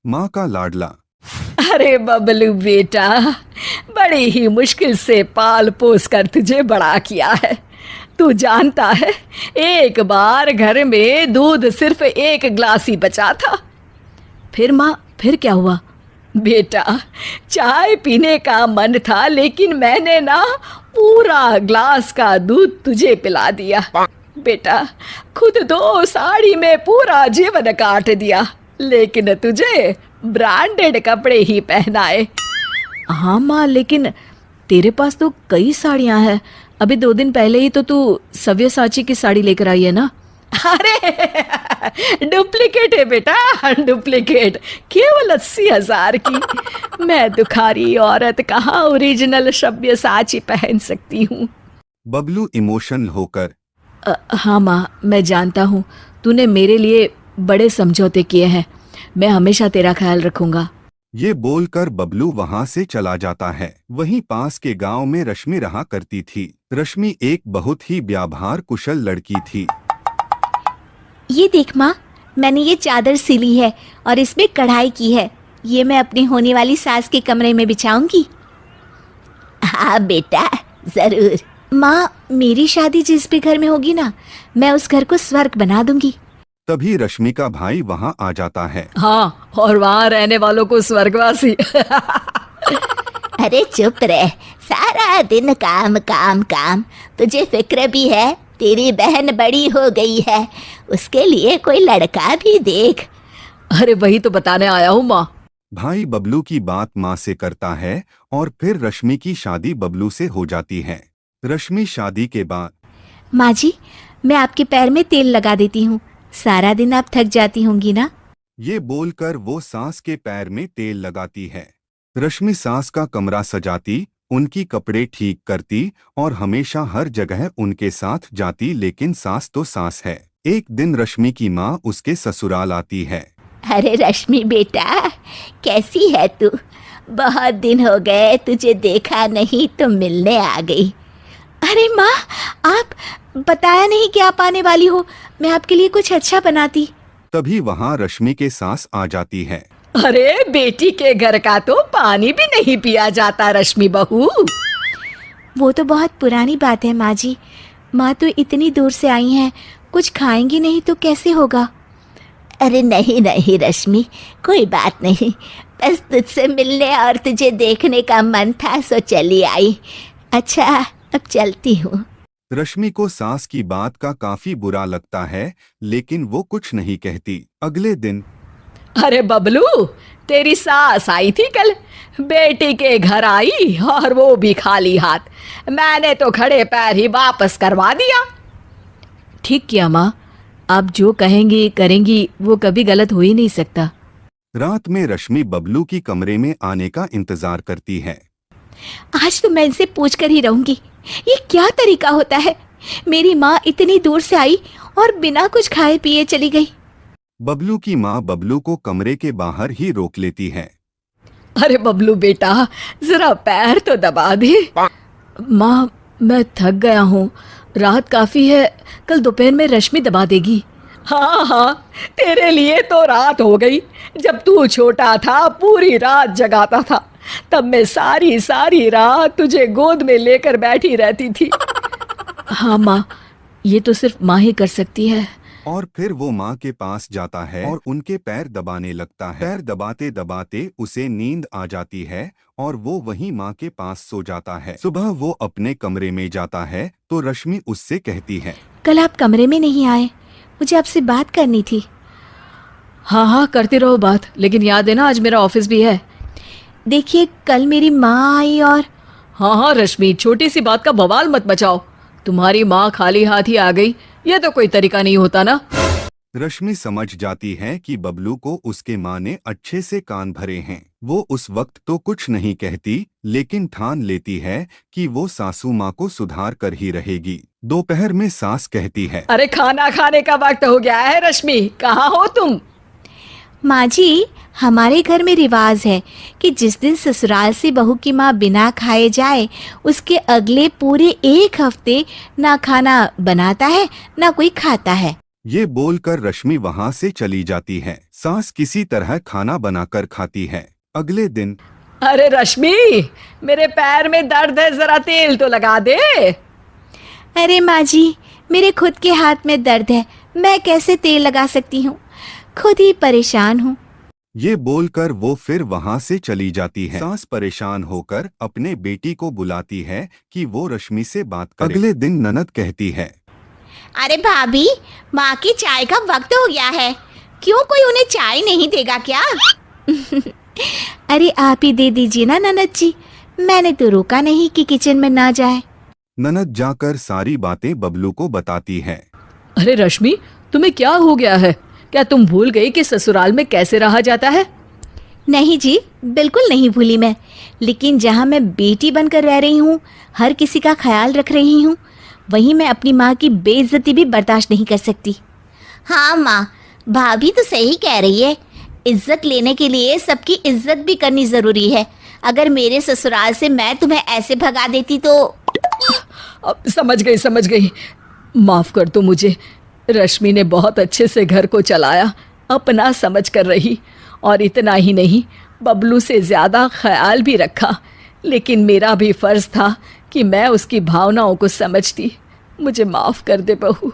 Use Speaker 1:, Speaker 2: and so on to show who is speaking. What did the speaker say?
Speaker 1: माँ का लाडला।
Speaker 2: अरे बबलू बेटा, बड़ी ही मुश्किल से पाल पोस कर तुझे बड़ा किया है। तू जानता है, एक बार घर में दूध सिर्फ 1 गिलास ही बचा था। फिर माँ, फिर क्या हुआ? बेटा, चाय पीने का मन था, लेकिन मैंने ना पूरा ग्लास का दूध तुझे पिला दिया। बेटा, खुद 2 साड़ी में पूरा जीवन काट दिया, लेकिन तुझे ब्रांडेड कपड़े ही पहनाए। हाँ माँ, लेकिन तेरे पास तो कई साड़ियाँ हैं। अभी 2 दिन पहले ही तो तू सव्यसाची की साड़ी लेकर आई है ना? अरे डुप्लीकेट है बेटा, डुप्लीकेट, केवल 80,000 की। मैं दुखारी औरत कहाँ ओरिजिनल सव्यसाची पहन सकती हूँ।
Speaker 1: बबलू इमोशनल होकर।
Speaker 2: हाँ माँ, मैं जानता हूँ तूने मेरे लिए बड़े समझौते किए हैं। मैं हमेशा तेरा ख्याल रखूंगा।
Speaker 1: ये बोलकर बबलू वहाँ से चला जाता है। वहीं पास के गांव में रश्मि रहा करती थी। रश्मि एक बहुत ही व्यावहार कुशल लड़की थी।
Speaker 3: ये देख माँ, मैंने ये चादर सिली है और इसमें कढ़ाई की है। ये मैं अपनी होने वाली सास के कमरे में बिछाऊंगी। हाँ बेटा, जरूर। माँ, मेरी शादी जिस भी घर में होगी ना, मैं उस घर को स्वर्ग बना दूंगी।
Speaker 1: तभी रश्मि का भाई वहाँ आ जाता है।
Speaker 2: हाँ, और वहाँ रहने वालों को स्वर्गवासी।
Speaker 3: अरे चुप रह, सारा दिन काम काम काम। तुझे फिक्र भी है, तेरी बहन बड़ी हो गई है, उसके लिए कोई लड़का भी देख।
Speaker 2: अरे वही तो बताने आया हूँ माँ।
Speaker 1: भाई बबलू की बात माँ से करता है और फिर रश्मि की शादी बबलू से हो जाती है। रश्मि शादी के बाद,
Speaker 3: माँ जी, मैं आपके पैर में तेल लगा देती हूँ, सारा दिन आप थक जाती होंगी ना।
Speaker 1: ये बोलकर वो सास के पैर में तेल लगाती है। रश्मि सास का कमरा सजाती, उनकी कपड़े ठीक करती और हमेशा हर जगह उनके साथ जाती। लेकिन सास तो सास है। एक दिन रश्मि की माँ उसके ससुराल आती है।
Speaker 3: अरे रश्मि बेटा, कैसी है तू? बहुत दिन हो गए तुझे देखा नहीं तो मिलने आ गई। अरे माँ, आप बताया नहीं कि आप आने वाली हो, मैं आपके लिए कुछ अच्छा बनाती।
Speaker 1: तभी वहाँ रश्मि के सास आ जाती है।
Speaker 2: अरे बेटी के घर का तो पानी भी नहीं पिया जाता रश्मि बहू।
Speaker 3: वो तो बहुत पुरानी बात है माँ जी। माँ तो इतनी दूर से आई हैं, कुछ खाएंगी नहीं तो कैसे होगा? अरे नहीं नहीं रश्मि, कोई बात नहीं, बस तुझसे मिलने और तुझे देखने का मन था, सो चली आई। अच्छा, अब चलती हूँ।
Speaker 1: रश्मि को सास की बात का काफी बुरा लगता है, लेकिन वो कुछ नहीं कहती। अगले दिन,
Speaker 2: अरे बबलू, तेरी सास आई थी कल, बेटी के घर आई और वो भी खाली हाथ। मैंने तो खड़े पैर ही वापस करवा दिया। ठीक किया माँ, आप जो कहेंगी करेंगी, वो कभी गलत हो ही नहीं सकता।
Speaker 1: रात में रश्मि बबलू की कमरे में आने का इंतजार करती है।
Speaker 3: आज तो मैं इनसे पूछ कर ही रहूंगी, ये क्या तरीका होता है? मेरी माँ इतनी दूर से आई और बिना कुछ खाए पिए चली गई।
Speaker 1: बबलू की माँ बबलू को कमरे के बाहर ही रोक लेती है।
Speaker 2: अरे बबलू बेटा, जरा पैर तो दबा दे। माँ, मैं थक गया हूँ, रात काफी है, कल दोपहर में रश्मि दबा देगी। हाँ हाँ, तेरे लिए तो रात हो गई। जब तू छोटा था पूरी रात जगाता था, तब मैं सारी सारी रात तुझे गोद में लेकर बैठी रहती थी। हाँ माँ, ये तो सिर्फ माँ ही कर सकती है।
Speaker 1: और फिर वो माँ के पास जाता है और उनके पैर दबाने लगता है। पैर दबाते दबाते उसे नींद आ जाती है और वो वहीं माँ के पास सो जाता है। सुबह वो अपने कमरे में जाता है तो रश्मि उससे कहती है,
Speaker 3: कल आप कमरे में नहीं आए, मुझे आपसे बात करनी थी।
Speaker 2: हाँ हाँ, करती रहो बात, लेकिन याद है ना आज मेरा ऑफिस भी है।
Speaker 3: देखिए, कल मेरी माँ आई और...
Speaker 2: हाँ हाँ रश्मि, छोटी सी बात का बवाल मत मचाओ। तुम्हारी माँ खाली हाथ ही आ गई, ये तो कोई तरीका नहीं होता ना।
Speaker 1: रश्मि समझ जाती है कि बबलू को उसके माँ ने अच्छे से कान भरे हैं। वो उस वक्त तो कुछ नहीं कहती, लेकिन ठान लेती है कि वो सासू माँ को सुधार कर ही रहेगी। दोपहर में सास कहती है,
Speaker 2: अरे खाना खाने का वक्त हो गया है रश्मि, कहाँ हो तुम?
Speaker 3: माँ जी, हमारे घर में रिवाज है कि जिस दिन ससुराल से बहू की माँ बिना खाए जाए, उसके अगले पूरे 1 हफ्ते ना खाना बनाता है ना कोई खाता है।
Speaker 1: ये बोलकर रश्मि वहाँ से चली जाती है। सास किसी तरह खाना बनाकर खाती है। अगले दिन
Speaker 2: अरे रश्मि, मेरे पैर में दर्द है, जरा तेल तो लगा दे।
Speaker 3: अरे माँ जी, मेरे खुद के हाथ में दर्द है, मैं कैसे तेल लगा सकती हूँ, खुद ही परेशान हूँ।
Speaker 1: ये बोलकर वो फिर वहाँ से चली जाती है। सास परेशान होकर अपने बेटी को बुलाती है कि वो रश्मि से बात करे। अगले दिन ननद कहती है,
Speaker 3: अरे भाभी, माँ की चाय का वक्त हो गया है, क्यों कोई उन्हें चाय नहीं देगा क्या? अरे आप ही दे दीजिए ना ननद जी, मैंने तो रोका नहीं कि किचन में ना जाए।
Speaker 1: ननद जाकर सारी बातें बबलू को बताती है।
Speaker 2: अरे रश्मि, तुम्हें क्या हो गया है? क्या तुम भूल गई कि ससुराल में कैसे रहा जाता है?
Speaker 3: नहीं जी, बिल्कुल नहीं भूली मैं, लेकिन जहाँ मैं बेटी बनकर रह रही हूँ, हर किसी का ख्याल रख रही हूँ, वहीं मैं अपनी माँ की बेइज्जती भी बर्दाश्त नहीं कर सकती। हाँ माँ, भाभी तो सही कह रही है, इज्जत लेने के लिए सबकी इज्जत भी करनी ज़रूरी है। अगर मेरे ससुराल से मैं तुम्हें ऐसे भगा देती तो।
Speaker 2: अब समझ गई, माफ कर दो मुझे। रश्मि ने बहुत अच्छे से घर को चलाया, अपना समझ कर रही, और इतना ही नहीं, बबलू से ज़्यादा ख्याल भी रखा। लेकिन मेरा भी फ़र्ज़ था कि मैं उसकी भावनाओं को समझती। मुझे माफ़ कर दे बहू।